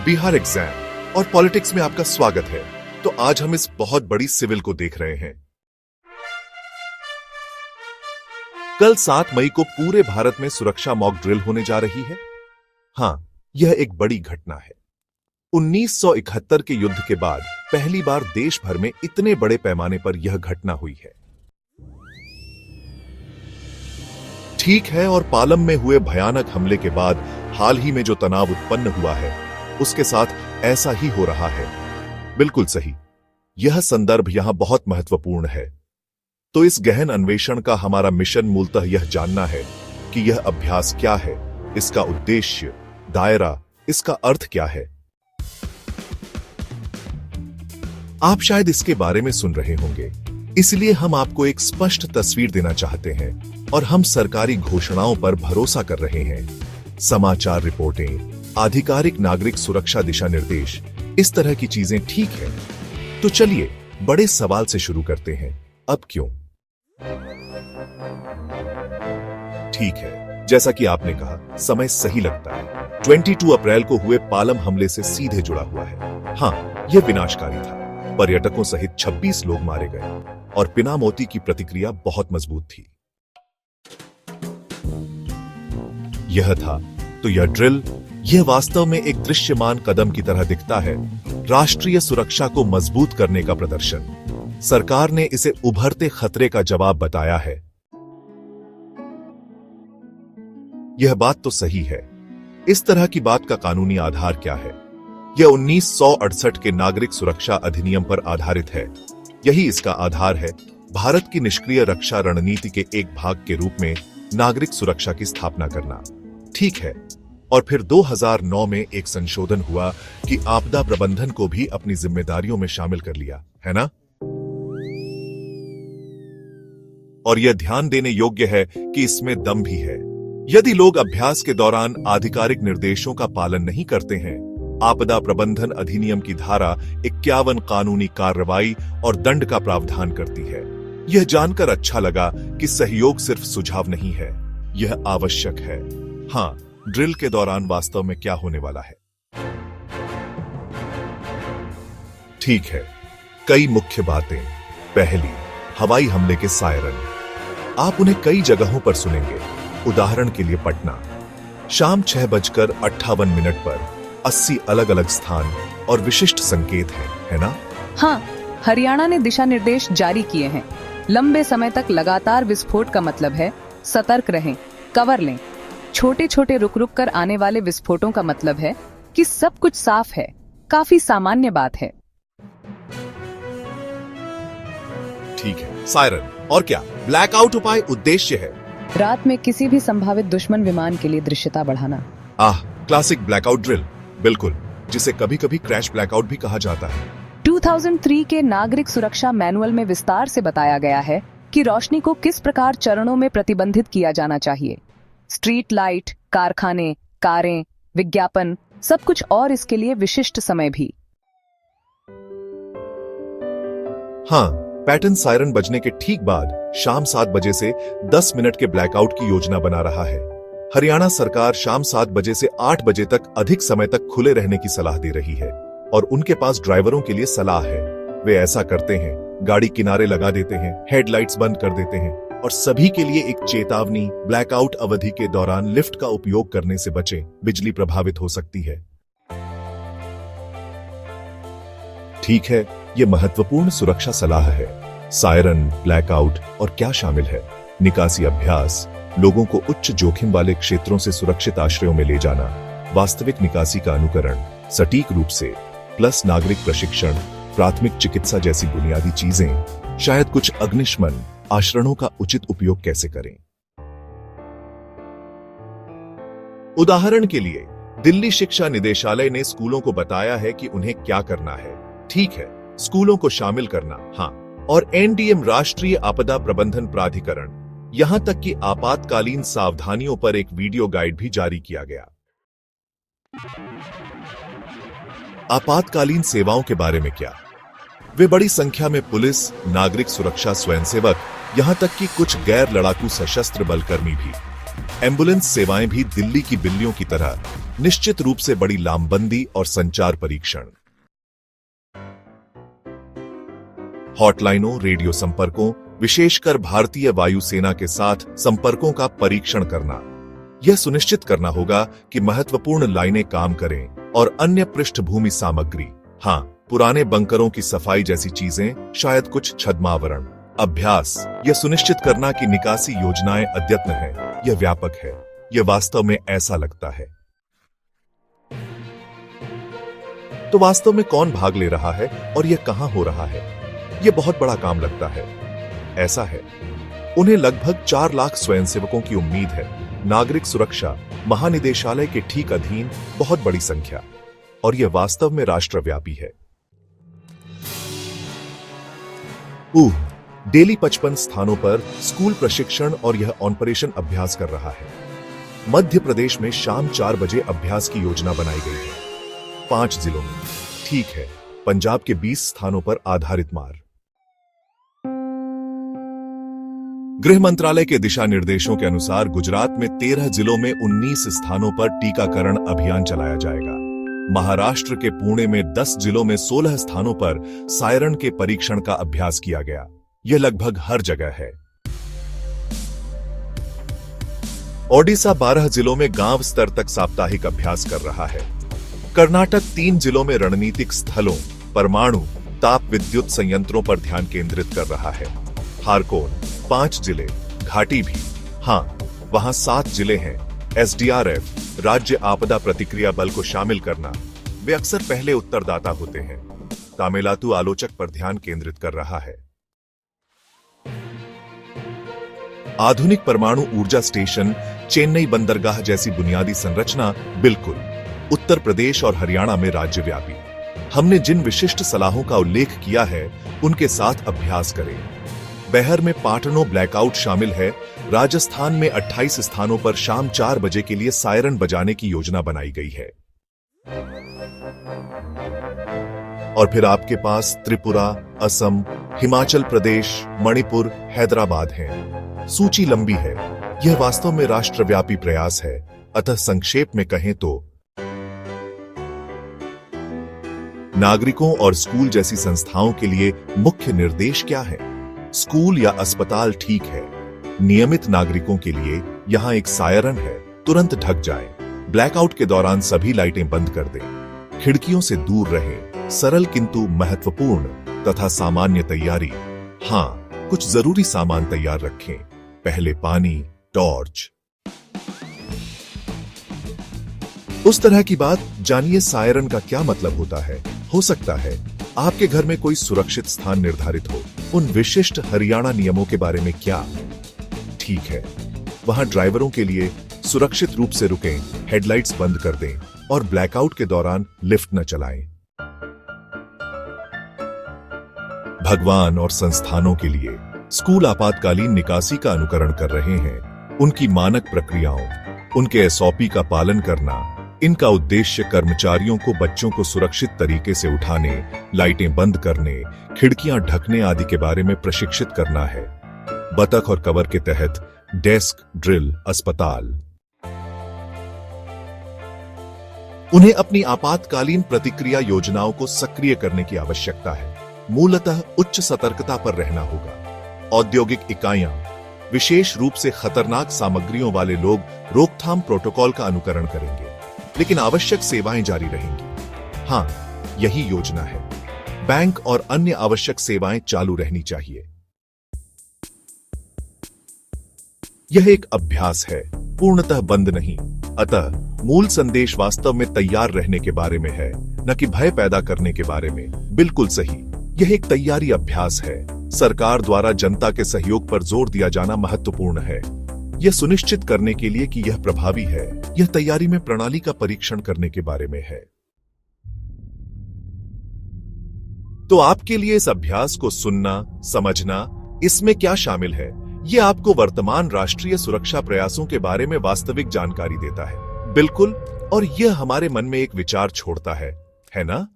Bihar exam और politics में आपका स्वागत है। तो आज हम इस बहुत बड़ी सिविल को देख रहे हैं। कल 7 मई को पूरे भारत में सुरक्षा मॉक ड्रिल होने जा रही है। हां, यह एक बड़ी घटना है। 1971 के युद्ध के बाद पहली बार देश भर में इतने बड़े पैमाने पर यह घटना हुई है। ठीक है, और पालम में हुए भयानक हमले के बाद हाल ही में जो तनाव उत्पन्न हुआ है, उसके साथ ऐसा ही हो रहा है। बिल्कुल सही, यह संदर्भ यहां बहुत महत्वपूर्ण है। तो इस गहन अन्वेषण का हमारा मिशन मूलतः यह जानना है कि यह अभ्यास क्या है, इसका उद्देश्य, दायरा, इसका अर्थ क्या है। आप शायद इसके बारे में सुन रहे होंगे, इसलिए हम आपको एक स्पष्ट तस्वीर देना चाहते हैं और हम सरकारी घोषणाओं पर भरोसा कर रहे हैं। समाचार रिपोर्टें, आधिकारिक नागरिक सुरक्षा दिशा निर्देश, इस तरह की चीजें ठीक है। तो चलिए बड़े सवाल से शुरू करते हैं, अब क्यों? ठीक है, जैसा कि आपने कहा, समय सही लगता है। 22 अप्रैल को हुए पालम हमले से सीधे जुड़ा हुआ है। हां, यह विनाशकारी था। पर्यटकों सहित 26 लोग मारे गए और पिना मोती की प्रतिक्रिया बहुत मजबूत थी। यह था, तो यह ड्रिल, यह वास्तव में एक दृश्यमान कदम की तरह दिखता है, राष्ट्रीय सुरक्षा को मजबूत करने का प्रदर्शन। सरकार ने इसे उभरते खतरे का जवाब बताया है। यह बात तो सही है। इस तरह की बात का कानूनी आधार क्या है? यह 1968 के नागरिक सुरक्षा अधिनियम पर आधारित है। यही इसका आधार है, भारत की निष्क्रिय रक्षा रणनीति के एक भाग के रूप में नागरिक सुरक्षा की स्थापना करना। ठीक है, और फिर 2009 में एक संशोधन हुआ कि आपदा प्रबंधन को भी अपनी जिम्मेदारियों में शामिल कर लिया, है ना? और यह ध्यान देने योग्य है कि इसमें दम भी है। यदि लोग अभ्यास के दौरान आधिकारिक निर्देशों का पालन नहीं करते हैं, आपदा प्रबंधन अधिनियम की धारा 51 कानूनी कार्रवाई और दंड का प्रावधान करती है। यह जानकर अच्छा लगा कि सहयोग सिर्फ सुझाव नहीं है, यह आवश्यक है। हां, ड्रिल के दौरान वास्तव में क्या होने वाला है? ठीक है, कई मुख्य बातें। पहली, हवाई हमले के सायरन। आप उन्हें कई जगहों पर सुनेंगे। उदाहरण के लिए पटना, शाम 6:58 पर 80 अलग अलग स्थान और विशिष्ट संकेत हैं, है ना? हाँ, हरियाणा ने दिशा निर्देश जारी किए हैं। लंबे समय तक लगातार विस्फोट का मतलब है सतर्क रहें, कवर लें। छोटे छोटे रुक रुक कर आने वाले विस्फोटों का मतलब है कि सब कुछ साफ है। काफी सामान्य बात है। ठीक है, सायरन और क्या? ब्लैकआउट उपाय उद्देश्य है रात में किसी भी संभावित दुश्मन विमान के लिए दृश्यता बढ़ाना। क्लासिक ब्लैकआउट ड्रिल, बिल्कुल, जिसे कभी कभी क्रैश ब्लैकआउट भी कहा जाता है। 2003 के नागरिक सुरक्षा मैनुअल में विस्तार से बताया गया है कि रोशनी को किस प्रकार चरणों में प्रतिबंधित किया जाना चाहिए। स्ट्रीट लाइट, कारखाने, कारें, विज्ञापन, सब कुछ, और इसके लिए विशिष्ट समय भी। हाँ, पैटर्न सायरन बजने के ठीक बाद शाम 7 बजे से 10 मिनट के ब्लैकआउट की योजना बना रहा है। हरियाणा सरकार शाम 7 बजे से 8 बजे तक अधिक समय तक खुले रहने की सलाह दे रही है और उनके पास ड्राइवरों के लिए सलाह है। वे ऐसा करते हैं, गाड़ी किनारे लगा देते हैं, हेडलाइट्स बंद कर देते हैं और सभी के लिए एक चेतावनी, ब्लैकआउट अवधि के दौरान लिफ्ट का उपयोग करने से बचें, बिजली प्रभावित हो सकती है। ठीक है, यह महत्वपूर्ण सुरक्षा सलाह है। सायरन, ब्लैकआउट और क्या शामिल है? निकासी अभ्यास, लोगों को उच्च जोखिम वाले क्षेत्रों से सुरक्षित आश्रयों में ले जाना, वास्तविक निकासी का अनुकरण सटीक रूप से, प्लस नागरिक प्रशिक्षण, प्राथमिक चिकित्सा जैसी बुनियादी चीजें, शायद कुछ अग्निशमन आश्रयों का उचित उपयोग कैसे करें। उदाहरण के लिए, दिल्ली शिक्षा निदेशालय ने स्कूलों को बताया है कि उन्हें क्या करना है। ठीक है, स्कूलों को शामिल करना, हाँ, और एनडीएम राष्ट्रीय आपदा प्रबंधन प्राधिकरण, यहां तक कि आपातकालीन सावधानियों पर एक वीडियो गाइड भी जारी किया गया। आपातकालीन सेवाओं के बारे में क्या? वे बड़ी संख्या में पुलिस, नागरिक सुरक्षा स्वयंसेवक, यहां तक कि कुछ गैर लड़ाकू सशस्त्र बल कर्मी भी। एम्बुलेंस सेवाएं भी दिल्ली की बिल्लियों की तरह निश्चित रूप से बड़ी लामबंदी और संचार परीक्षण। हॉटलाइनों, रेडियो संपर्कों, विशेषकर भारतीय वायुसेना के साथ संपर्कों का परीक्षण करना। यह सुनिश्चित करना होगा कि महत्वपूर्ण लाइनें काम करें और अन्य पृष्ठभूमि सामग्री, हाँ, पुराने बंकरों की सफाई जैसी चीजें, शायद कुछ छद्मावरण। अभ्यास, यह सुनिश्चित करना कि निकासी योजनाएं अद्यतन हैं, यह व्यापक है, यह वास्तव में ऐसा लगता है। तो वास्तव में कौन भाग ले रहा है और यह कहां हो रहा है? यह बहुत बड़ा काम लगता है। ऐसा है, उन्हें लगभग 4 लाख स्वयंसेवकों की उम्मीद है। नागरिक सुरक्षा महानिदेशालय के ठीक अधीन बहुत बड़ी संख्या, और यह वास्तव में राष्ट्रव्यापी है। डेली 55 स्थानों पर स्कूल प्रशिक्षण और यह ऑपरेशन अभ्यास कर रहा है। मध्य प्रदेश में शाम 4 बजे अभ्यास की योजना बनाई गई है 5 जिलों में। ठीक है, पंजाब के 20 स्थानों पर आधारित मार। गृह मंत्रालय के दिशा निर्देशों के अनुसार गुजरात में 13 जिलों में 19 स्थानों पर टीकाकरण अभियान चलाया जाएगा। महाराष्ट्र के पुणे में 10 जिलों में 16 स्थानों पर सायरन के परीक्षण का अभ्यास किया गया। यह लगभग हर जगह है। ओडिशा 12 जिलों में गांव स्तर तक साप्ताहिक अभ्यास कर रहा है। कर्नाटक 3 जिलों में रणनीतिक स्थलों, परमाणु, ताप विद्युत संयंत्रों पर ध्यान केंद्रित कर रहा है। हारकोन 5 जिले, घाटी भी, हाँ, वहां 7 जिले हैं। एसडीआरएफ, राज्य आपदा प्रतिक्रिया बल को शामिल करना, वे अक्सर पहले उत्तरदाता होते हैं। तामिलातु आलोचक पर ध्यान केंद्रित कर रहा है। आधुनिक परमाणु ऊर्जा स्टेशन, चेन्नई बंदरगाह जैसी बुनियादी संरचना, बिल्कुल। उत्तर प्रदेश और हरियाणा में राज्यव्यापी। हमने जिन विशिष्ट सलाहों का उल्लेख किया है, उनके साथ अभ्यास करें। बिहार में पाटनों ब्लैकआउट शामिल है। राजस्थान में 28 स्थानों पर शाम 4 बजे के लिए सायरन बजाने की योजना बनाई गई है। और फिर आपके पास त्रिपुरा, असम, हिमाचल प्रदेश, मणिपुर, हैदराबाद हैं। सूची लंबी है। यह वास्तव में राष्ट्रव्यापी प्रयास है। अतः संक्षेप में कहें तो नागरिकों और स्कूल जैसी संस्थाओं के लिए मुख्य निर्देश क्या है? स्कूल या अस्पताल ठीक है। नियमित नागरिकों के लिए यहां एक सायरन है, तुरंत ढक जाएं। ब्लैकआउट के दौरान सभी लाइटें बंद कर दें। खिड़कियों से दूर रहें। सरल किंतु महत्वपूर्ण तथा सामान्य तैयारी। हां, कुछ जरूरी सामान तैयार रखें। पहले पानी, टॉर्च। उस तरह की बात। जानिए सायरन का क्या मतलब होता है। हो सकता है आपके घर में कोई सुरक्षित स्थान निर्धारित हो। उन विशिष्ट हरियाणा नियमों के बारे में क्या? ठीक है, वहां ड्राइवरों के लिए सुरक्षित रूप से रुकें, हेडलाइट्स बंद कर दें और ब्लैकआउट के दौरान लिफ्ट न चलाएं। भगवान और संस्थानों के लिए स्कूल आपातकालीन निकासी का अनुकरण कर रहे हैं। उनकी मानक प्रक्रियाओं, उनके एसओपी का पालन करना। इनका उद्देश्य कर्मचारियों को बच्चों को सुरक्षित तरीके से उठाने, लाइटें बंद करने, खिड़कियां ढकने आदि के बारे में प्रशिक्षित करना है। बतख और कवर के तहत डेस्क ड्रिल, अस्पताल। उन्हें अपनी आपातकालीन प्रतिक्रिया योजनाओं को सक्रिय करने की आवश्यकता है। मूलतः उच्च सतर्कता पर रहना होगा। औद्योगिक इकाइयां, विशेष रूप से खतरनाक सामग्रियों वाले लोग रोकथाम प्रोटोकॉल का अनुकरण करेंगे, लेकिन आवश्यक सेवाएं जारी रहेंगी। हां, यही योजना है। बैंक और अन्य आवश्यक सेवाएं चालू रहनी चाहिए। यह एक अभ्यास है, पूर्णतः बंद नहीं। अतः मूल संदेश वास्तव में तैयार रहने के बारे में है, न कि भय पैदा करने के बारे में। बिल्कुल सही, यह एक तैयारी अभ्यास है। सरकार द्वारा जनता के सहयोग पर जोर दिया जाना महत्वपूर्ण है, यह सुनिश्चित करने के लिए कि यह प्रभावी है। यह तैयारी में प्रणाली का परीक्षण करने के बारे में है। तो आपके लिए इस अभ्यास को सुनना, समझना, इसमें क्या शामिल है, यह आपको वर्तमान राष्ट्रीय सुरक्षा प्रयासों के बारे में वास्तविक जानकारी देता है। बिल्कुल, और यह हमारे मन में एक विचार छोड़ता है ना?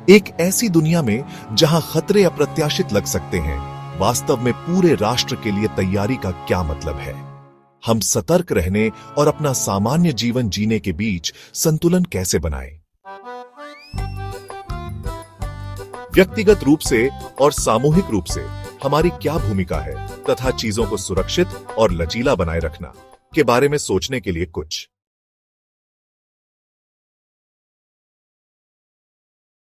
एक ऐसी दुनिया में जहां खतरे अप्रत्याशित लग सकते हैं, वास्तव में पूरे राष्ट्र के लिए तैयारी का क्या मतलब है? हम सतर्क रहने और अपना सामान्य जीवन जीने के बीच संतुलन कैसे बनाएं? व्यक्तिगत रूप से और सामूहिक रूप से हमारी क्या भूमिका है तथा चीजों को सुरक्षित और लचीला बनाए रखना के बारे में सोचने के लिए कुछ